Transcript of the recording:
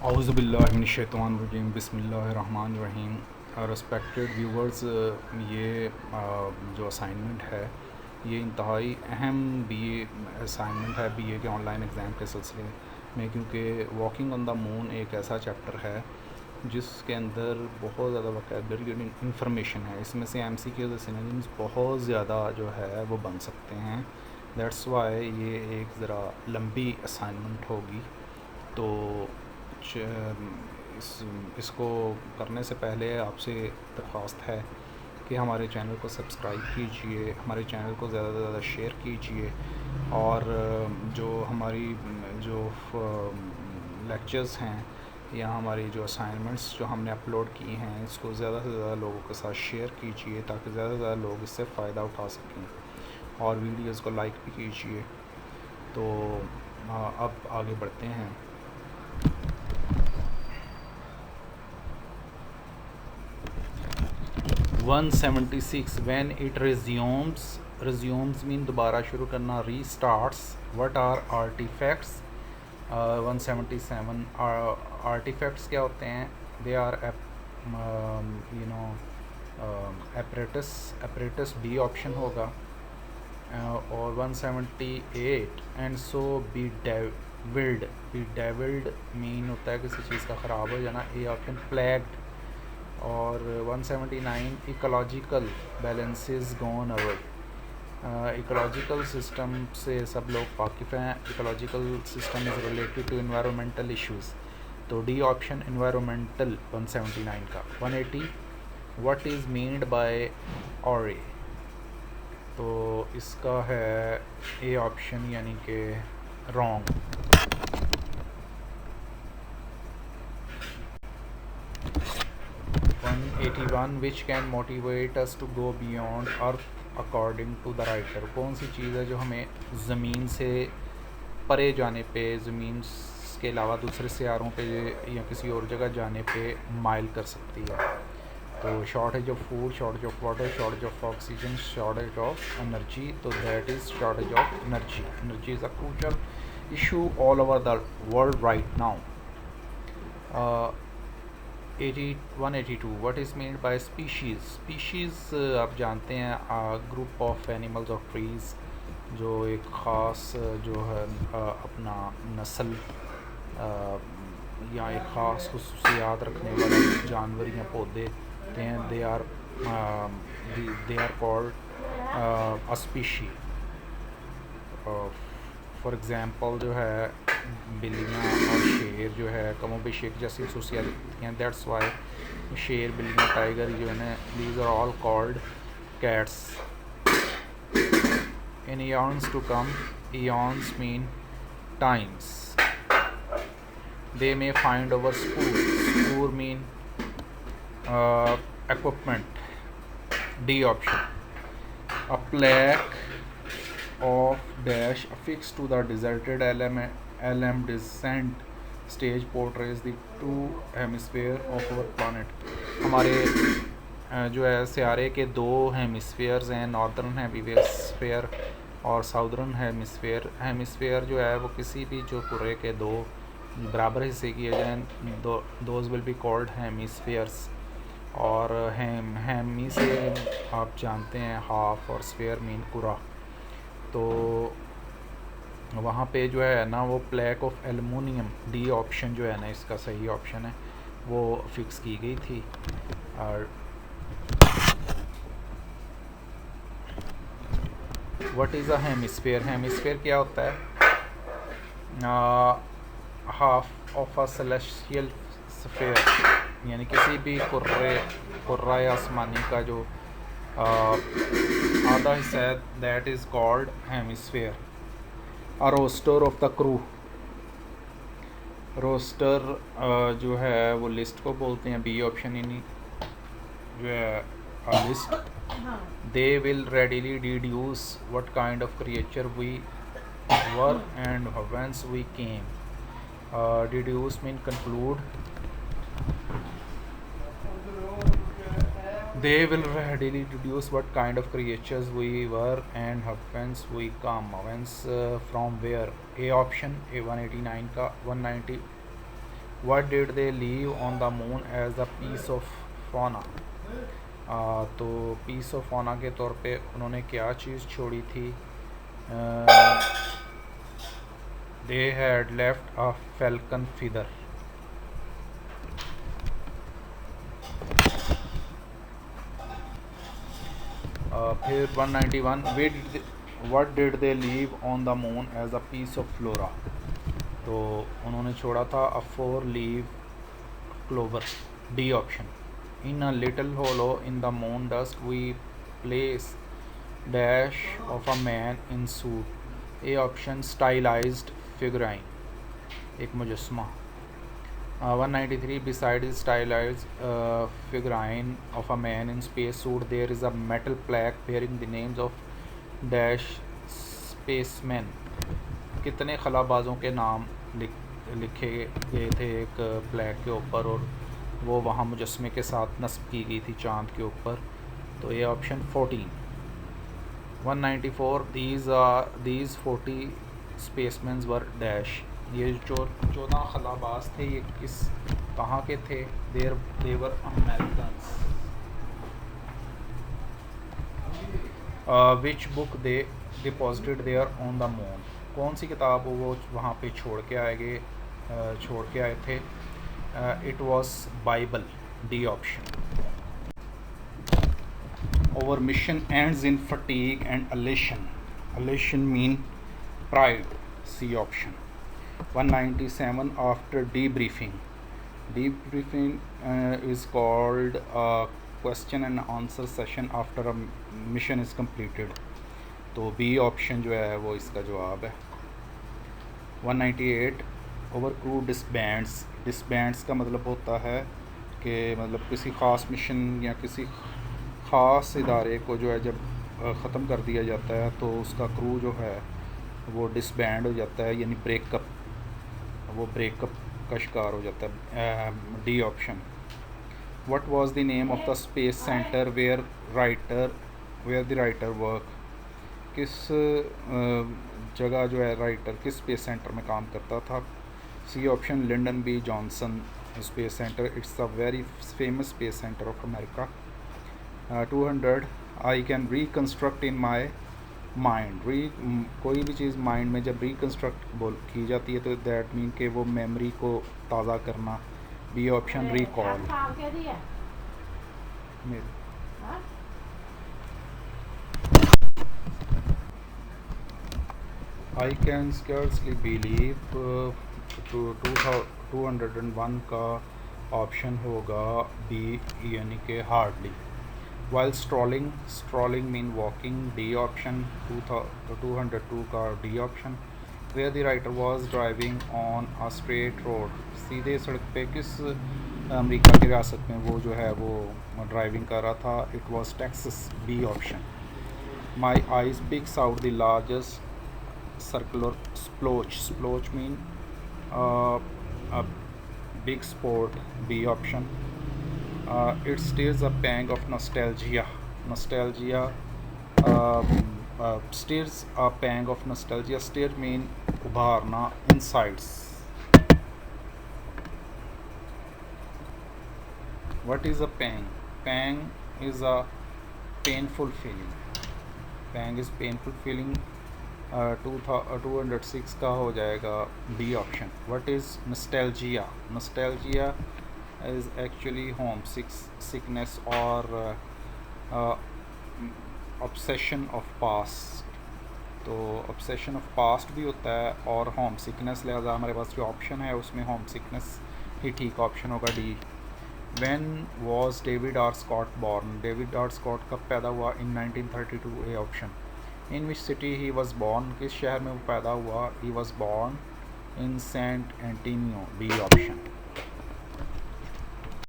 औज़ुबिल्लाहिमिनश्शैतानिर्रजीम बिस्मिल्लाहिर्रहमानिर्रहीम। Respected viewers, ये जो असाइनमेंट है ये इंतहाई अहम बीए असाइनमेंट है बीए के ऑनलाइन एग्ज़ाम के सिलसिले में, क्योंकि वॉकिंग ऑन द मून एक ऐसा चैप्टर है जिसके अंदर बहुत ज़्यादा वोकैबुलरी इंफॉर्मेशन है। इसमें से एमसीक्यूज़ और सिनोनिम्स बहुत ज़्यादा जो है वो बन सकते हैं। दैट्स वाई ये एक ज़रा लंबी असाइनमेंट होगी। तो इसको करने से पहले आपसे दरख्वास्त है कि हमारे चैनल को सब्सक्राइब कीजिए, हमारे चैनल को ज़्यादा से ज़्यादा शेयर कीजिए, और जो हमारी जो लेक्चर्स हैं या हमारी जो असाइनमेंट्स जो हमने अपलोड की हैं इसको ज़्यादा से ज़्यादा लोगों के साथ शेयर कीजिए ताकि ज़्यादा से ज़्यादा लोग इससे फ़ायदा उठा सकें, और वीडियोज़ को लाइक भी कीजिए। तो अब आगे बढ़ते हैं। One 76 when it resumes mean दोबारा शुरू करना, restarts, what are artifacts. 177 artifacts क्या होते हैं? They are apparatus B option होगा। और 178 and so bedevilled mean होता है किसी चीज़ का ख़राब हो जाना, ए ऑप्शन प्लैग्ड। और 179 ecological balances gone our. Ecological system से सब लोग वाकिफ़ हैं। Ecological system is related to environmental issues, तो डी ऑप्शन इन्वायरमेंटल 179 का। 180 व्हाट इज़ मीन्ड बाय और, तो इसका है ए ऑप्शन यानी कि wrong. 181 which can motivate us to go beyond earth according to the writer. कौन सी चीज़ है जो हमें ज़मीन से परे जाने पे, ज़मीन के अलावा दूसरे सियारों पे या किसी और जगह जाने पे माइल कर सकती है? तो shortage of food, shortage of water, shortage of oxygen, shortage of energy. तो that is shortage of energy. Energy is a crucial issue all over the world right now. 182 what is meant by species. Species आप जानते हैं group of animals और trees, जो एक ख़ास जो है अपना नस्ल या एक ख़ास खुसूसियात रखने वाले जानवर या पौधे हैं, they are called a species. For example जो है बिल्लियाँ और शेर जो है कमोबेश एक जैसी खुसूसियात हैं। दैट्स वाई शेर, बिल्लियाँ, टाइगर जो है ना, these are all called cats. In eons to come, eons mean times, they may find our spoor mean equipment. D option, a plaque of dash affixed to the deserted LM descent stage portrays the two hemisphere of our planet. हमारे जो है सियारे के दो hemispheres हैं, northern hemisphere और southern hemisphere. Hemisphere जो है वो किसी भी जो पूरे के दो बराबर हिस्से किए जाएँ, those will be called hemispheres. और हेमी से आप जानते हैं हाफ, और स्फेयर मीन पूरा। तो वहाँ पे जो है ना वो plaque of aluminium, D option जो है ना इसका सही ऑप्शन है, वो फिक्स की गई थी। और what is a hemisphere. Hemisphere क्या होता है? Half of a celestial sphere, यानी किसी भी कुर्रा या आसमानी का जो आधा हिस्सा है, that is called hemisphere. A roster of the crew. Roster जो है वो लिस्ट को बोलते हैं, बी ऑप्शन यानी जो है list. They will readily deduce what kind of creature we were and whence we came. Deduce mean conclude. They will readily deduce what kind of creatures we were and whence we come. Whence from where? A option, A 189 का। 190 What did they leave on the moon as a piece of fauna? तो piece of फाना के तौर पे उन्होंने क्या चीज़ छोड़ी थी? They had left a falcon feather. फिर 191 what did they leave on the moon as a piece of flora? तो उन्होंने छोड़ा था a 4-leaf clover. D option. In a little hollow in the moon dust we place dash of a man in suit. A option stylized figurine, एक मुजस्मा. 193 beside the stylized figurine of a man in space suit there is a metal plaque bearing the names of dash spacemen. कितने खलाबाजों के नाम लिखे गए थे एक plaque के ऊपर और वो वहाँ मुजस्मे के साथ नस्ब की गई थी चांद के ऊपर. तो ये option 14. 194 these 40 spacemens were dash. ये जो 14 खलाबाज थे ये कहाँ के थे? They were Americans. Which book they deposited there on the moon. कौन सी किताब वो वहाँ पे छोड़ के आए थे? It was Bible. D option. Our mission ends in fatigue and elation. Elation mean pride. C option. 197 after debriefing. Debriefing is called a question and answer session after a mission is completed. तो B option जो है वो इसका जवाब है. 198 our crew disbands. Disbands का मतलब होता है कि मतलब किसी ख़ास मिशन या किसी ख़ास इदारे को जो है जब ख़त्म कर दिया जाता है तो उसका क्रू जो है वो डिसबैंड हो जाता है, यानी ब्रेकअप का शिकार हो जाता है. D option. What was the name of the space centre where the writer work. किस जगह जो है राइटर किस स्पेस सेंटर में काम करता था? C option. Lyndon B Johnson space centre. It's a very famous space centre of America. 200 I can reconstruct in my mind. कोई भी चीज़ माइंड में जब रिकन्स्ट्रक्ट की जाती है तो दैट मीन कि वो मेमोरी को ताज़ा करना. B option. Recall. I can scarcely believe 201 का ऑप्शन होगा बी, यानी कि hardly. While strolling mean walking. D option. 202 का D option. Where the writer was driving on a straight road. सीधे सड़क पे किस अमेरिका की रियासत में वो जो है वो ड्राइविंग कर रहा था? It was Texas. B option. My eyes picks out the largest circular splotch. Splotch mean a big spot. B option. It stirs a pang of nostalgia. Stirs a pang of nostalgia. Stir mean उभारना. Insides. What is a pang? Pang is a painful feeling. Pang is painful feeling. 206 का हो जाएगा B option. What is nostalgia? Nostalgia is actually homesickness or obsession of past. तो obsession of past भी होता है और homesickness, लिहाजा हमारे पास जो ऑप्शन है उसमें homesickness ही ठीक ऑप्शन होगा. D. When was David R. Scott born? David R. Scott कब पैदा हुआ? In 1932. A option. In which city he was born? किस शहर में वो पैदा हुआ? He was born in San Antonio. B option.